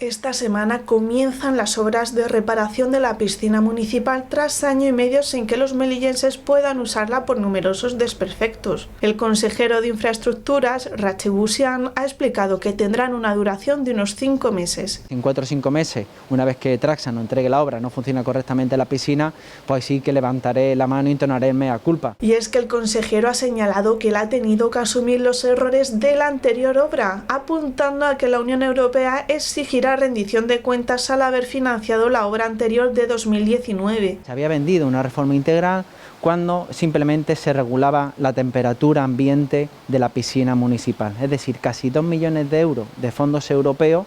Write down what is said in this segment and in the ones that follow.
que esta semana comienzan las obras de reparación de la piscina municipal tras año y medio sin que los melillenses puedan usarla por numerosos desperfectos. El consejero de Infraestructuras, Rache Busian, ha explicado que tendrán una duración de unos 5 meses. En 4 o 5 meses, una vez que Traxa nos entregue la obra, no funciona correctamente la piscina, pues sí que levantaré la mano y entonaré el mea culpa. Y es que el consejero ha señalado que él ha tenido que asumir los errores de la anterior obra, apuntando a que la Unión Europea exigirá rendición de cuentas al haber financiado la obra anterior de 2019. Se había vendido una reforma integral cuando simplemente se regulaba la temperatura ambiente de la piscina municipal, es decir, casi 2 millones de euros de fondos europeos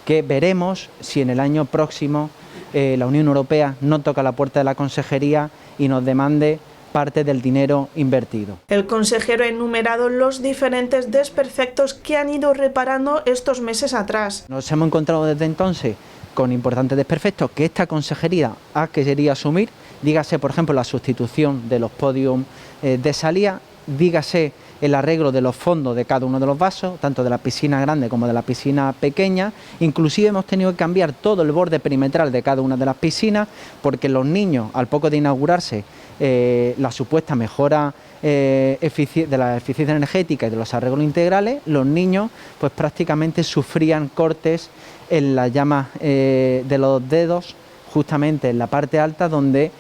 que veremos si en el año próximo la Unión Europea no toca la puerta de la consejería y nos demande parte del dinero invertido. El consejero ha enumerado los diferentes desperfectos que han ido reparando estos meses atrás. Nos hemos encontrado desde entonces con importantes desperfectos que esta consejería ha querido asumir, dígase por ejemplo la sustitución de los podiums de salida, dígase el arreglo de los fondos de cada uno de los vasos, tanto de la piscina grande como de la piscina pequeña. Inclusive hemos tenido que cambiar todo el borde perimetral de cada una de las piscinas porque los niños, al poco de inaugurarse, la supuesta mejora de la eficiencia energética y de los arreglos integrales, los niños pues prácticamente sufrían cortes en la llama de los dedos, justamente en la parte alta donde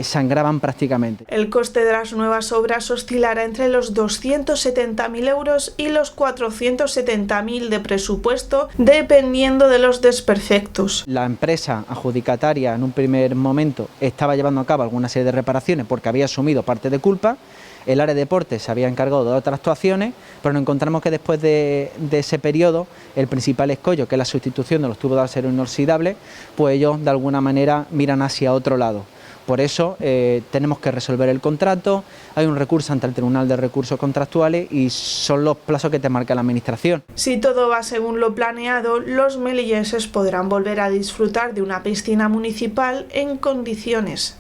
sangraban prácticamente. El coste de las nuevas obras oscilará entre los 270.000 euros y los 470.000 de presupuesto, dependiendo de los desperfectos. La empresa adjudicataria en un primer momento estaba llevando a cabo alguna serie de reparaciones porque había asumido parte de culpa. El área de deportes se había encargado de otras actuaciones, pero nos encontramos que después de ese periodo, el principal escollo, que es la sustitución de los tubos de acero inoxidable, pues ellos de alguna manera miran hacia otro lado. Por eso tenemos que resolver el contrato, hay un recurso ante el Tribunal de Recursos Contractuales y son los plazos que te marca la Administración. Si todo va según lo planeado, los melillenses podrán volver a disfrutar de una piscina municipal en condiciones.